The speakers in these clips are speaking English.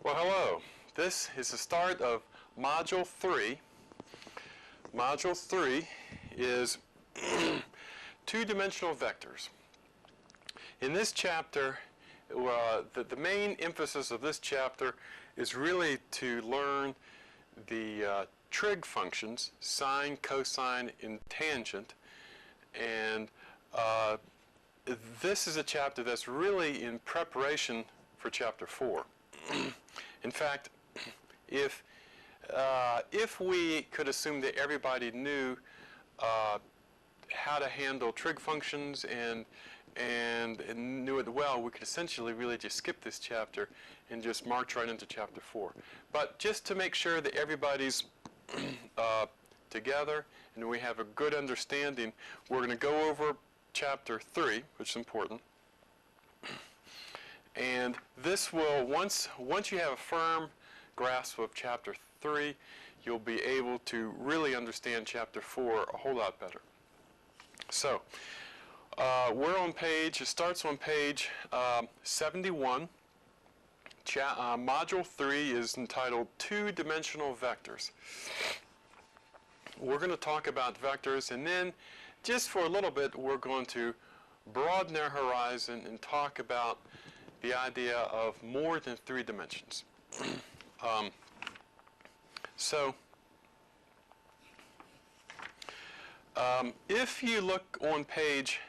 Well, hello. This is the start of Module 3. Module 3 is two-dimensional vectors. In this chapter, the main emphasis of this chapter is really to learn the trig functions, sine, cosine, and tangent. And this is a chapter that's really in preparation for Chapter 4. In fact, if we could assume that everybody knew how to handle trig functions and knew it well, we could essentially really just skip this chapter and just march right into Chapter 4. But just to make sure that everybody's together and we have a good understanding, we're going to go over Chapter 3, which is important. And this will, once you have a firm grasp of Chapter 3, you'll be able to really understand Chapter 4 a whole lot better. So, we're on page, it starts on page 71. Module 3 is entitled Two-Dimensional Vectors. We're going to talk about vectors, and then just for a little bit we're going to broaden our horizon and talk about the idea of more than 3 dimensions. If you look on page,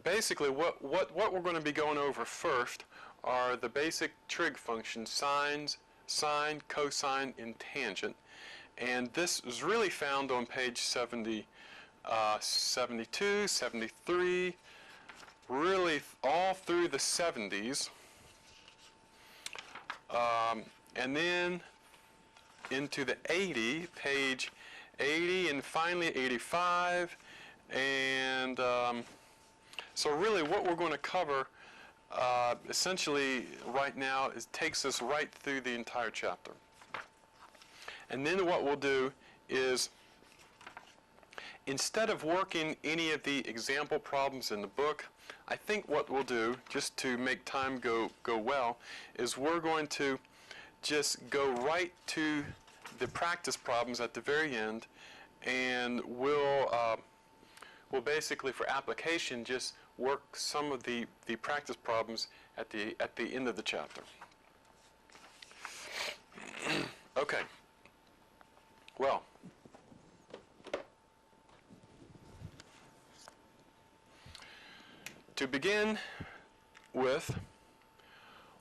basically what we're going to be going over first are the basic trig functions, sine, cosine, and tangent. And this is really found on page 70, 72, 73, really all through the 70s, and then into the 80, page 80, and finally 85, and so really what we're going to cover essentially right now takes us right through the entire chapter. And then what we'll do is, instead of working any of the example problems in the book, I think what we'll do, just to make time go well, is we're going to just go right to the practice problems at the very end, and we'll basically, for application, just work some of the practice problems at the end of the chapter. Okay. Well, to begin with,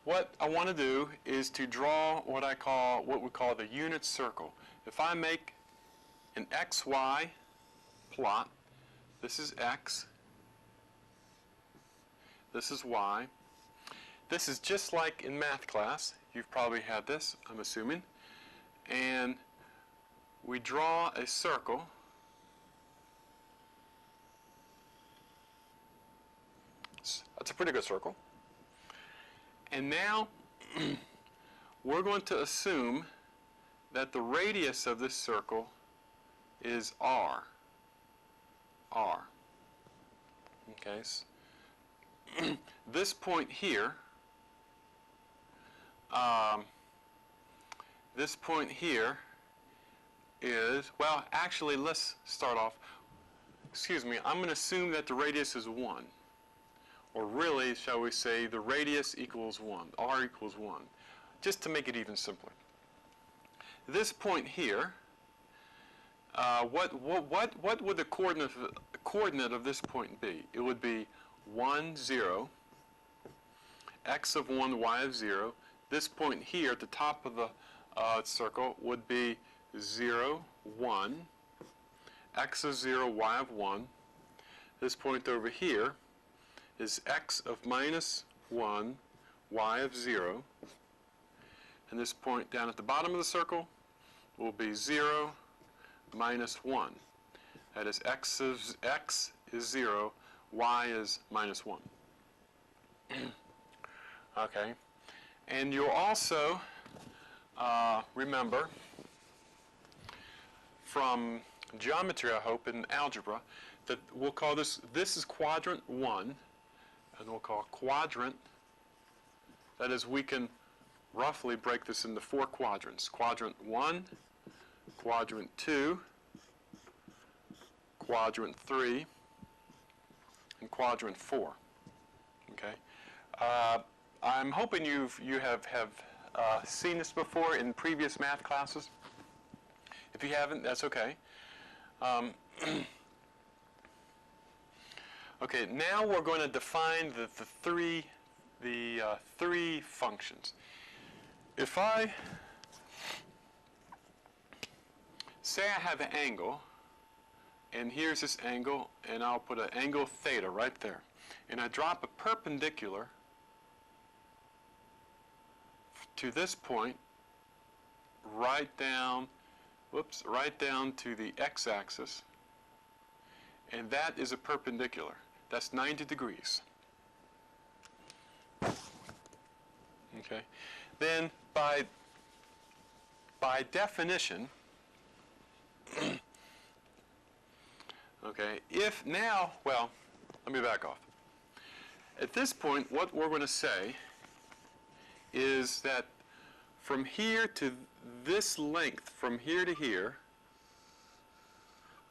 what I want to do is to draw what we call the unit circle. If I make an XY plot, this is X, this is Y. This is just like in math class. You've probably had this, I'm assuming. And we draw a circle. That's a pretty good circle. And now we're going to assume that the radius of this circle is R. R. Okay. This point here, is, well, actually, let's start off. Excuse me, I'm going to assume that the radius is 1. Or really, shall we say, the radius equals 1, R equals 1, just to make it even simpler. This point here, what would the coordinate of this point be? It would be 1, 0, x of 1, y of 0. This point here at the top of the circle would be 0, 1, x of 0, y of 1. This point over here is x of minus 1, y of 0. And this point down at the bottom of the circle will be 0, minus 1. That is x is 0, y is minus 1. Okay. And you'll also remember from geometry, I hope, in algebra, that we'll call this is quadrant 1, and we'll call quadrant, that is, we can roughly break this into 4 quadrants. Quadrant 1, quadrant 2, quadrant 3, and quadrant 4. Okay. I'm hoping you have seen this before in previous math classes. If you haven't, that's okay. Okay, now we're going to define the three functions. If I say I have an angle, and here's this angle, and I'll put an angle theta right there, and I drop a perpendicular to this point right down to the x-axis, and that is a perpendicular. That's 90 degrees. Okay. Then by definition, okay, if now, well, let me back off. At this point, what we're going to say is that from here to this length, from here to here,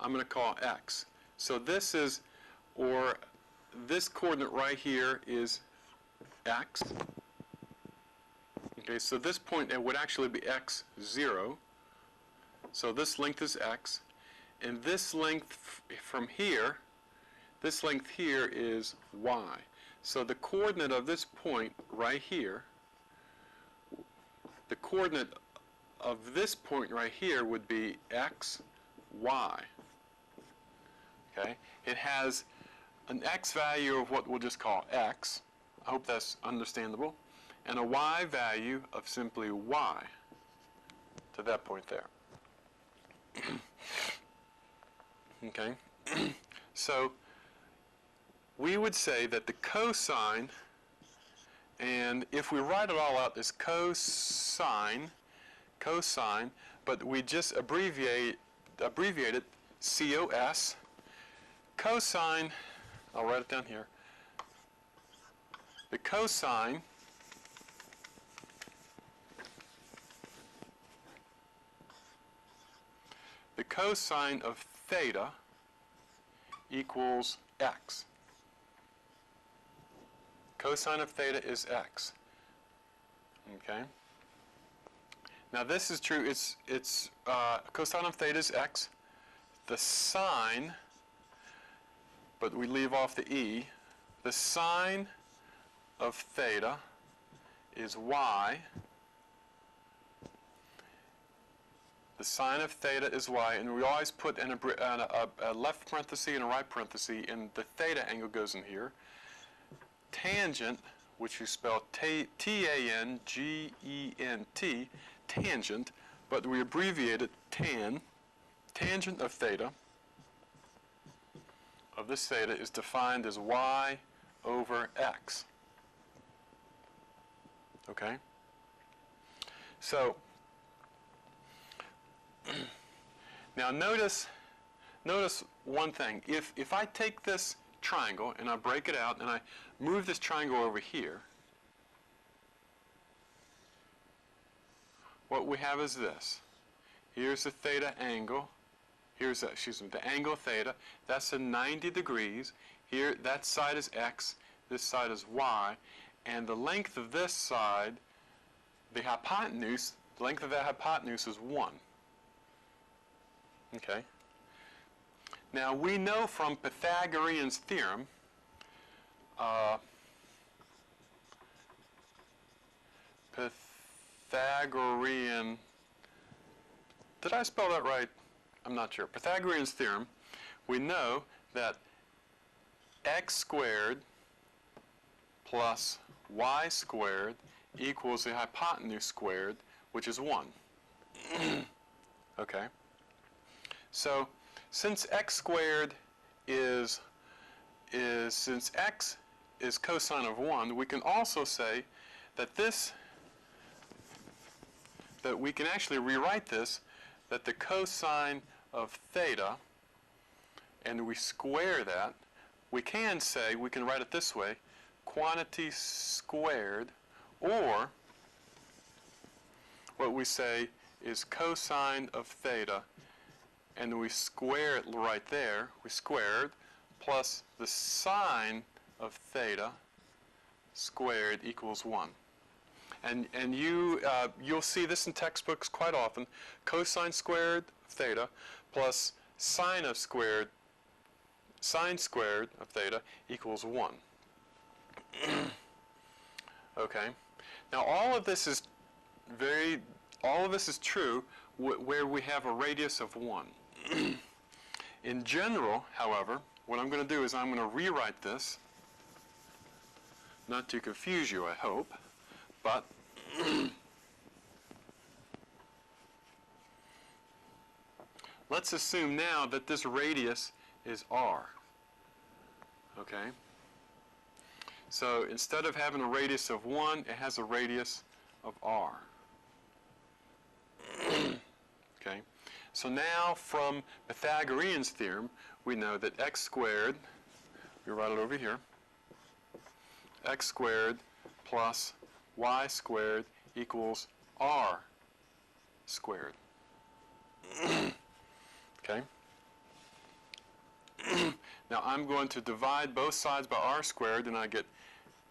I'm going to call x. So this is, or this coordinate right here is x. Okay, so this point, it would actually be x0. So this length is x. And this length from here, this length here is y. So the coordinate of this point right here, the coordinate of this point right here would be x, y. Okay? It has an x value of what we'll just call x. I hope that's understandable. And a y value of simply y to that point there. Okay? So we would say that the cosine, and if we write it all out as cosine, but we just abbreviate it COS. Cosine, I'll write it down here. The cosine of theta equals x. Cosine of theta is x. Okay. Now this is true. It's cosine of theta is x. The sine, but we leave off the e. The sine of theta is y. The sine of theta is y, and we always put in a left parenthesis and a right parenthesis, and the theta angle goes in here. Tangent, which you spell T-A-N-G-E-N-T, tangent, but we abbreviate it tan. Tangent of theta, of this theta, is defined as y over x. Okay? So, now notice one thing. If I take this triangle and I break it out and I move this triangle over here, what we have is this. Here's the theta angle. Here's the angle theta. That's a 90 degrees. Here, that side is x. This side is y. And the length of this side, the hypotenuse, the length of that hypotenuse is 1. Okay? Now, we know from Pythagorean's theorem, Pythagorean, did I spell that right? I'm not sure. Pythagorean's theorem, we know that x squared plus y squared equals the hypotenuse squared, which is 1. Okay? So, since x squared since x is cosine of 1, we can also say that that we can actually rewrite this, that the cosine of theta, and we square that, we can write it this way, quantity squared, or what we say is cosine of theta, and we square it right there. We squared plus the sine of theta squared equals 1. And you'll see this in textbooks quite often. Cosine squared of theta plus sine squared of theta equals 1. Okay. Now all of this is true where we have a radius of 1. In general, however, what I'm going to do is I'm going to rewrite this, not to confuse you, I hope, but let's assume now that this radius is r. Okay? So instead of having a radius of 1, it has a radius of r. Okay? So now from Pythagorean's theorem, we know that x squared, we write it over here, x squared plus y squared equals r squared. Okay? Now I'm going to divide both sides by r squared, and I get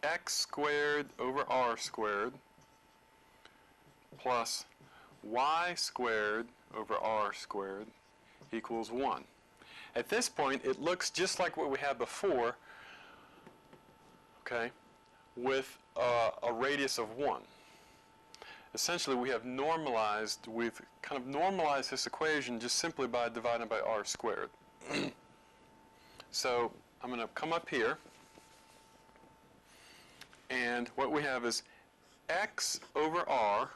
x squared over r squared plus y squared over r squared equals 1. At this point, it looks just like what we had before, okay, with a radius of 1. Essentially, we've kind of normalized this equation just simply by dividing by r squared. So I'm going to come up here, and what we have is x over r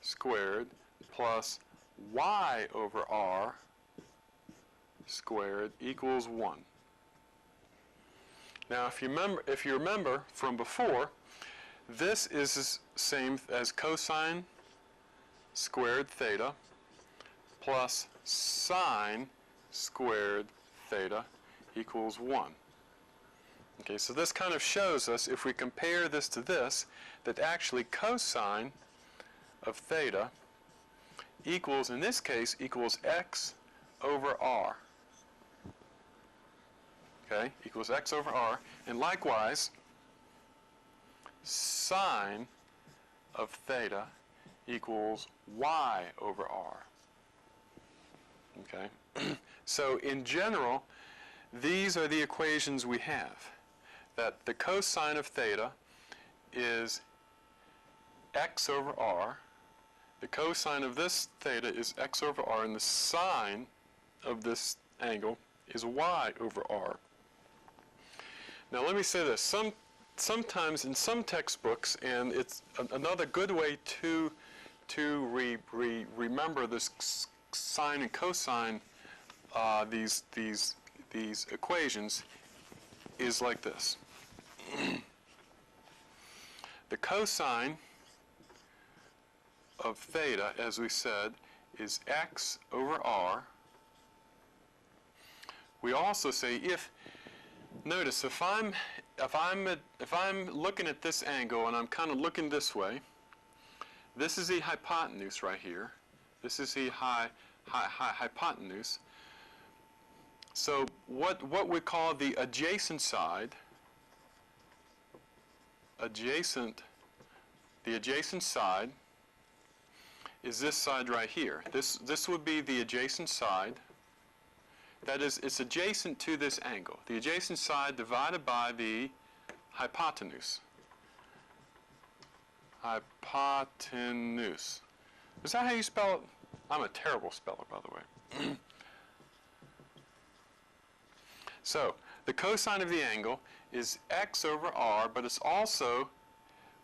squared plus y over r squared equals 1. Now, if you remember from before, this is the same as cosine squared theta plus sine squared theta equals 1. Okay, so this kind of shows us, if we compare this to this, that actually cosine of theta equals, in this case, equals x over r. Okay, equals x over r. And likewise, sine of theta equals y over r. Okay, so in general, these are the equations we have. That the cosine of theta is x over r. The cosine of this theta is x over r, and the sine of this angle is y over r. Now let me say this. Sometimes in some textbooks, and it's another good way to remember this sine and cosine, these equations, is like this. The cosine of theta, as we said, is x over r. We also say notice if I'm looking at this angle and I'm kind of looking this way, this is the hypotenuse right here. This is the hypotenuse. So what we call the adjacent side, the adjacent side is this side right here. This would be the adjacent side. That is, it's adjacent to this angle. The adjacent side divided by the hypotenuse. Hypotenuse. Is that how you spell it? I'm a terrible speller, by the way. So, the cosine of the angle is x over r, but it's also,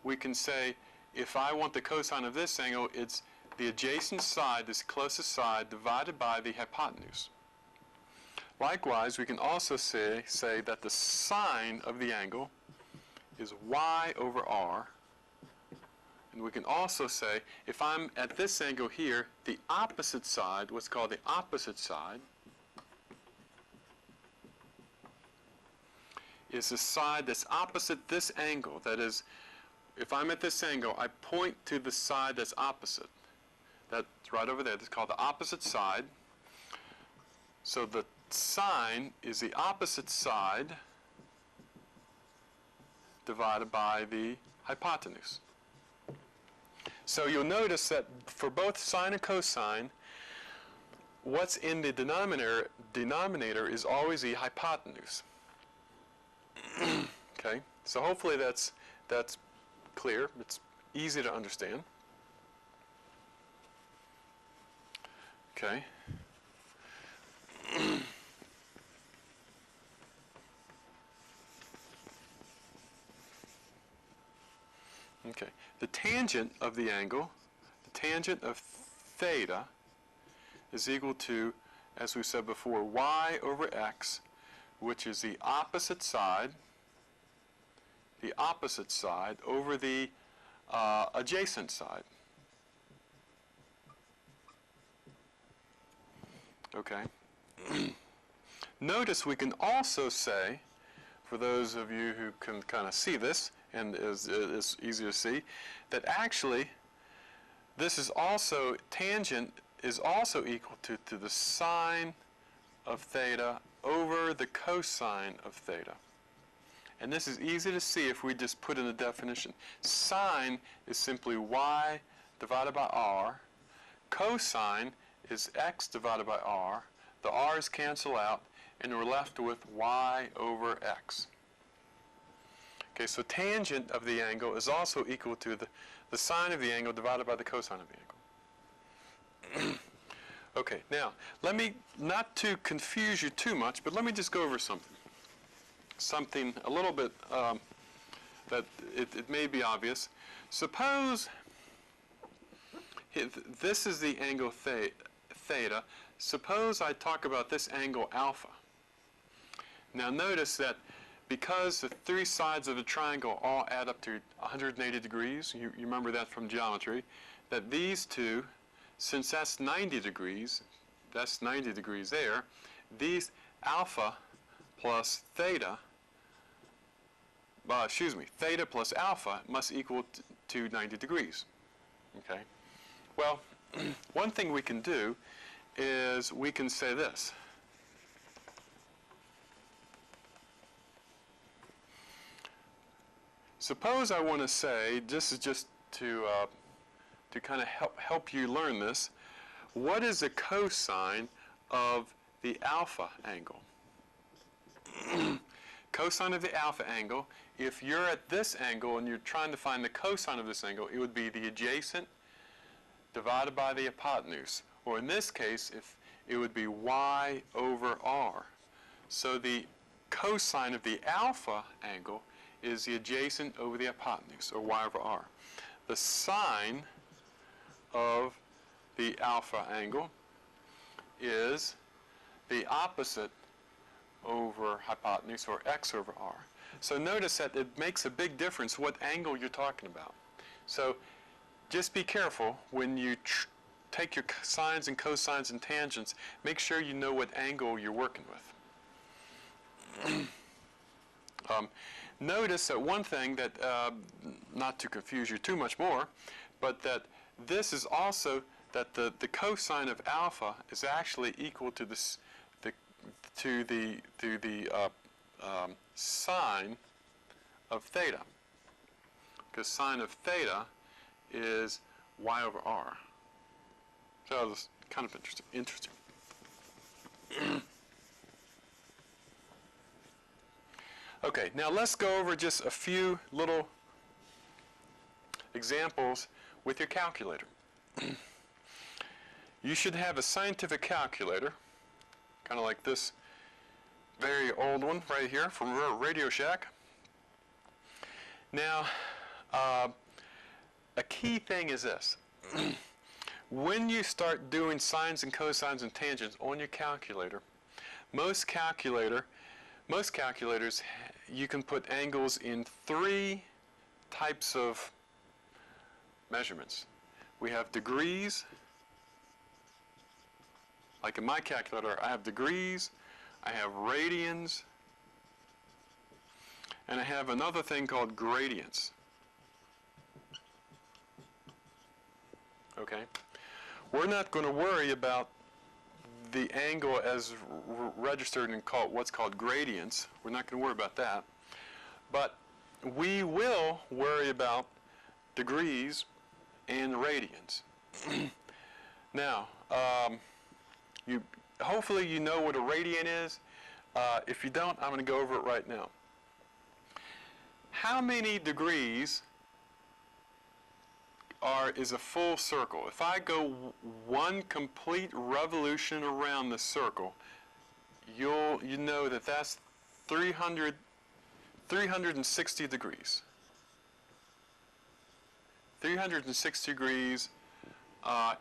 we can say, if I want the cosine of this angle, it's the adjacent side, this closest side, divided by the hypotenuse. Likewise, we can also say that the sine of the angle is y over r. And we can also say, if I'm at this angle here, the opposite side, what's called the opposite side, is the side that's opposite this angle. That is, if I'm at this angle, I point to the side that's opposite. That's right over there. That's called the opposite side. So the sine is the opposite side divided by the hypotenuse. So you'll notice that for both sine and cosine, what's in the denominator is always the hypotenuse. Okay, so hopefully that's clear. It's easy to understand. Okay. Okay. The tangent of the angle, the tangent of theta, is equal to, as we said before, y over x, which is the opposite side over the adjacent side. Okay. Notice we can also say, for those of you who can kind of see this, and is easy to see, that actually this is also, tangent is also equal to the sine of theta over the cosine of theta. And this is easy to see if we just put in the definition. Sine is simply y divided by r. Cosine is x divided by r. The r's cancel out, and we're left with y over x. Okay, so tangent of the angle is also equal to the sine of the angle divided by the cosine of the angle. Okay, now, let me, not to confuse you too much, but let me just go over something. Something a little bit that it may be obvious. Suppose this is the angle theta. Suppose I talk about this angle alpha. Now notice that because the three sides of the triangle all add up to 180 degrees, you remember that from geometry, that these two, since that's 90 degrees there, these alpha plus theta, theta plus alpha must equal to 90 degrees. Okay? Well, one thing we can do is we can say this. Suppose I want to say, this is just to kind of help you learn this, what is the cosine of the alpha angle? Cosine of the alpha angle, if you're at this angle and you're trying to find the cosine of this angle, it would be the adjacent divided by the hypotenuse. Or in this case, if it would be y over r. So the cosine of the alpha angle is the adjacent over the hypotenuse, or y over r. The sine of the alpha angle is the opposite over hypotenuse, or x over r. So notice that it makes a big difference what angle you're talking about. So just be careful when you take your sines and cosines and tangents, make sure you know what angle you're working with. Notice that one thing that, not to confuse you too much more, but that this is also that the cosine of alpha is actually equal to the sine of theta, because sine of theta is y over r. So it's kind of interesting. Okay, now let's go over just a few little examples with your calculator. You should have a scientific calculator, kind of like this very old one right here from Radio Shack. Now, a key thing is this. When you start doing sines and cosines and tangents on your calculator, most calculators, you can put angles in three types of measurements. We have degrees. Like in my calculator, I have degrees, I have radians, and I have another thing called gradients. okay? We're not going to worry about the angle as registered in what's called gradients. We're not going to worry about that. But we will worry about degrees and radians. Now, hopefully you know what a radian is. If you don't, I'm going to go over it right now. How many degrees is a full circle? If I go one complete revolution around the circle, you know that that's 360 degrees. 360 degrees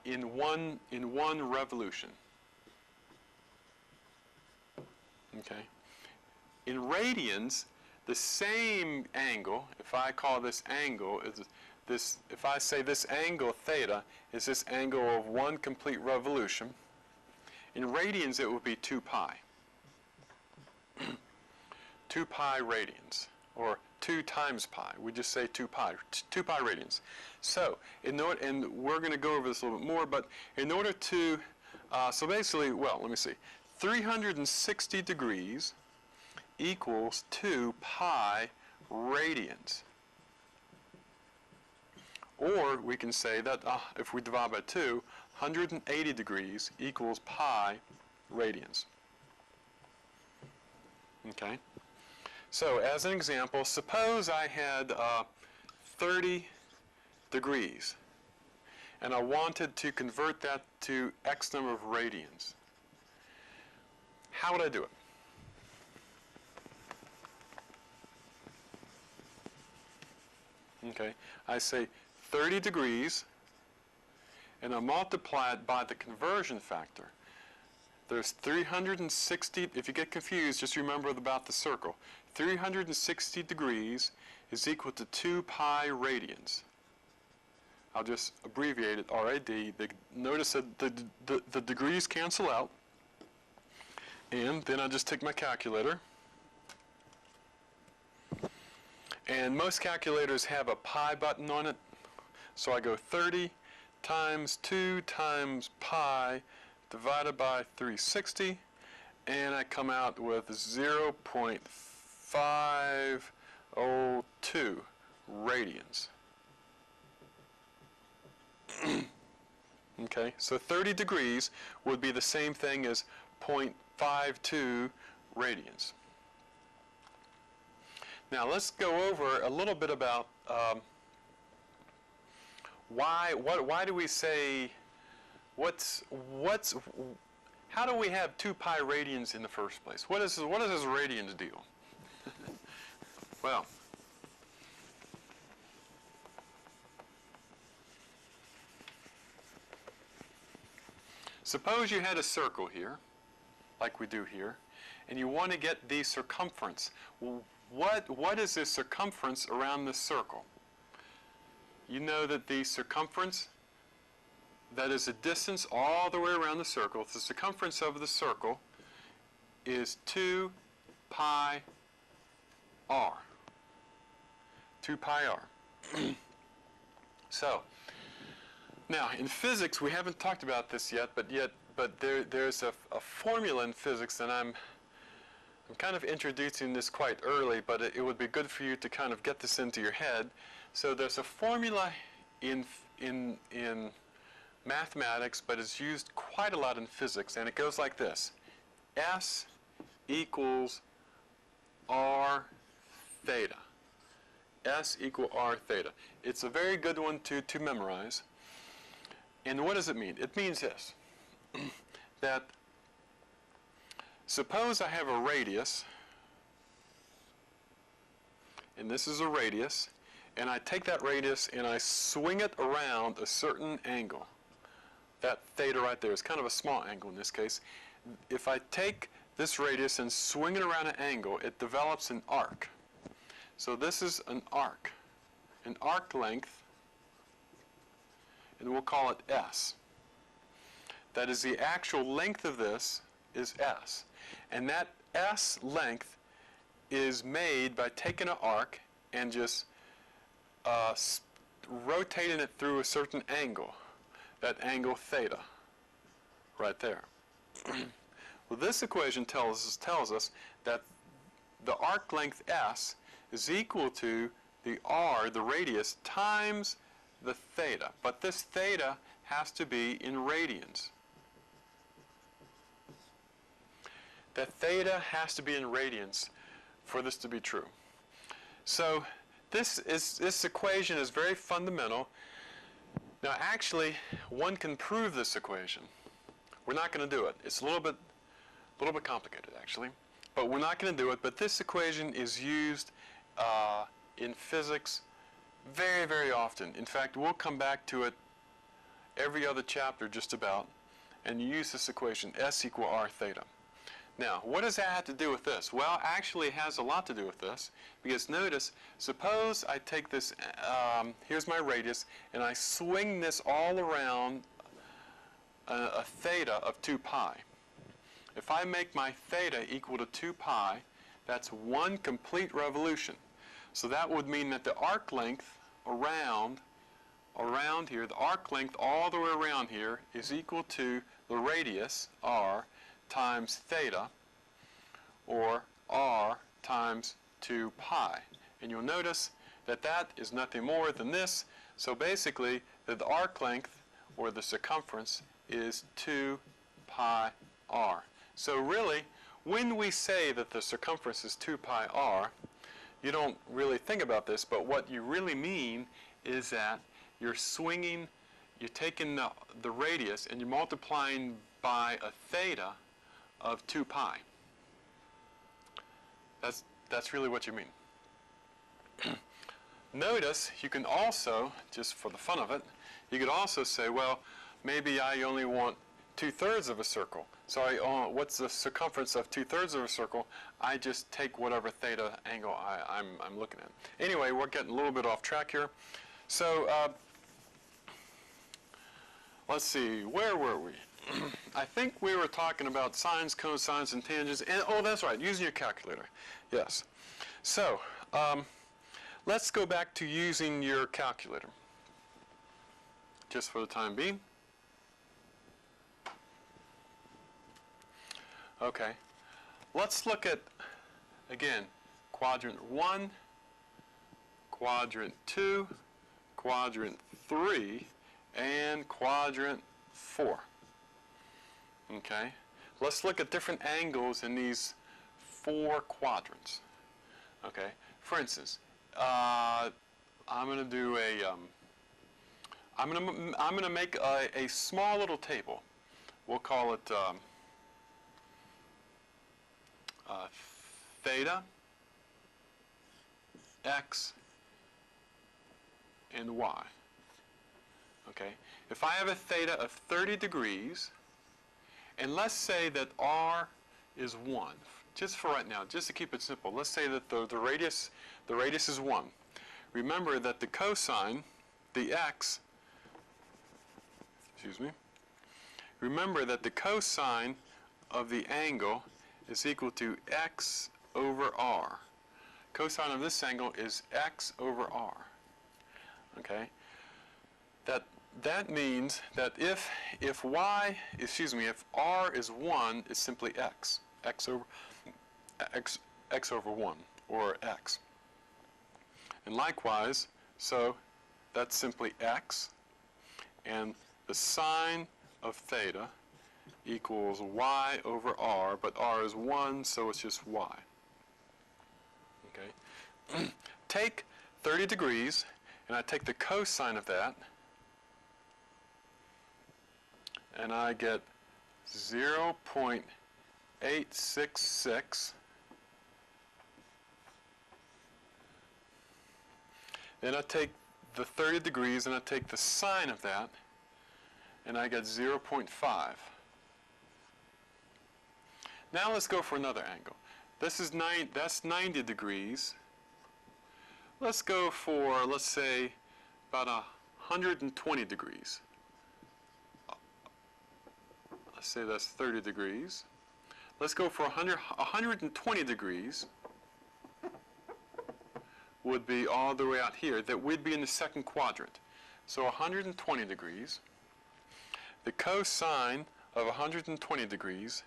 in one revolution. Okay. In radians, the same angle, if I call this angle, if I say this angle theta is this angle of one complete revolution, in radians it would be 2 pi. 2 pi radians, or 2 times pi. We just say 2 pi, 2 pi radians. So, and we're going to go over this a little bit more, but in order to, so basically, well, let me see. 360 degrees equals 2 pi radians. Or we can say that if we divide by 2, 180 degrees equals pi radians. Okay? So as an example, suppose I had 30 degrees, and I wanted to convert that to X number of radians. How would I do it? Okay, I say 30 degrees, and I multiply it by the conversion factor. There's 360, if you get confused, just remember about the circle. 360 degrees is equal to 2 pi radians. I'll just abbreviate it, RAD. Notice that the degrees cancel out. And then I just take my calculator. And most calculators have a pi button on it. So I go 30 times 2 times pi divided by 360, and I come out with 0.502 radians. Okay, so 30 degrees would be the same thing as 0.52 radians. Now let's go over a little bit about why do we say, how do we have 2 pi radians in the first place? What is this radians deal? Well, suppose you had a circle here, like we do here, and you want to get the circumference. What is the circumference around this circle? You know that the circumference, that is the distance all the way around the circle, the circumference of the circle is 2 pi r. 2 pi r. So, now in physics, we haven't talked about this yet, but there's a formula in physics, and I'm kind of introducing this quite early, but it would be good for you to kind of get this into your head. So there's a formula in mathematics, but it's used quite a lot in physics, and it goes like this. S equals R theta. S equal R theta. It's a very good one to memorize. And what does it mean? It means this, that suppose I have a radius, and this is a radius, and I take that radius and I swing it around a certain angle. That theta right there is kind of a small angle in this case. If I take this radius and swing it around an angle, it develops an arc. So this is an arc length, and we'll call it S. That is, the actual length of this is S. And that S length is made by taking an arc and just rotating it through a certain angle. that angle theta right there. Well, this equation tells us that the arc length S is equal to the r, the radius, times the theta. But this theta has to be in radians. That theta has to be in radians for this to be true. So this equation is very fundamental. Now actually, one can prove this equation. We're not going to do it. It's a little bit complicated actually, but we're not going to do it. But this equation is used in physics very, very often. In fact, we'll come back to it every other chapter just about, and use this equation, S equal r theta. Now, what does that have to do with this? Well, actually it has a lot to do with this, because notice, suppose I take this, here's my radius, and I swing this all around a theta of 2 pi. If I make my theta equal to 2 pi, that's one complete revolution. So that would mean that the arc length around here, the arc length all the way around here is equal to the radius, r, times theta, or r times 2 pi. And you'll notice that that is nothing more than this. So basically, that the arc length, or the circumference, is 2 pi r. So really, when we say that the circumference is 2 pi r, you don't really think about this, but what you really mean is that you're swinging, you're taking the radius and you're multiplying by a theta of 2 pi. That's really what you mean. Notice, you can also, just for the fun of it, you could also say, well, maybe I only want 2/3 of a circle. So what's the circumference of 2/3 of a circle? I just take whatever theta angle I'm looking at. Anyway, we're getting a little bit off track here. So let's see, where were we? I think we were talking about sines, cosines, and tangents. And oh, that's right, using your calculator. Yes. So let's go back to using your calculator, just for the time being. Okay, let's look at, again, quadrant 1, quadrant 2, quadrant 3, and quadrant 4. Okay, let's look at different angles in these 4 quadrants. Okay, for instance, I'm going to do a, I'm going to make a small little table. We'll call it theta, x, and y. Okay, if I have a theta of 30 degrees, and let's say that r is 1, just for right now, just to keep it simple, let's say that the radius is 1. Remember that the cosine, the x, remember that the cosine of the angle is equal to x over r. Cosine of this angle is x over r. Okay? That means that if r is 1, it's simply x over 1, or x. And likewise, so that's simply x, and the sine of theta equals y over r, but r is 1, so it's just y. Okay? Take 30 degrees, and I take the cosine of that, and I get 0.866. Then I take the 30 degrees, and I take the sine of that, and I get 0.5. Now let's go for another angle. That's 90 degrees. Let's go for, let's say, about 120 degrees. Let's say that's 30 degrees. Let's go for 120 degrees. Would be all the way out here. That would be in the second quadrant. So 120 degrees. the cosine of 120 degrees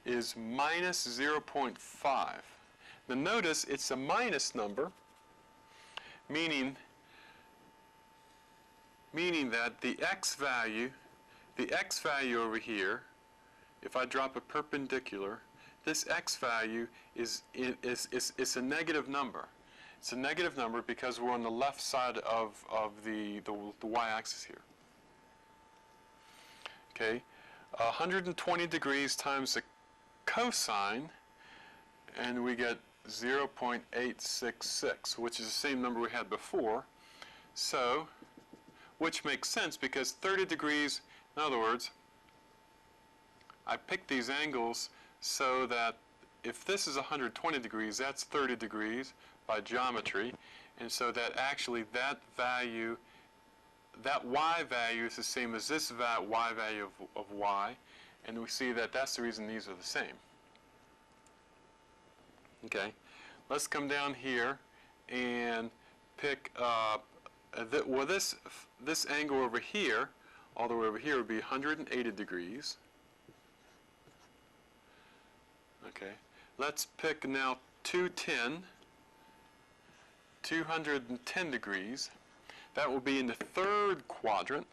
is minus 0.5. Now notice it's a minus number, meaning that the x value over here, if I drop a perpendicular, this x value is a negative number. It's a negative number because we're on the left side of the y-axis here. Okay, 120 degrees times the cosine, and we get 0.866, which is the same number we had before. So, which makes sense because 30 degrees, in other words, I picked these angles so that if this is 120 degrees, that's 30 degrees by geometry, and so that actually that value, that y value is the same as this y value of y, and we see that that's the reason these are the same. Okay, let's come down here and pick well, this angle over here, all the way over here, would be 180 degrees. Okay, let's pick now 210 degrees. That will be in the third quadrant.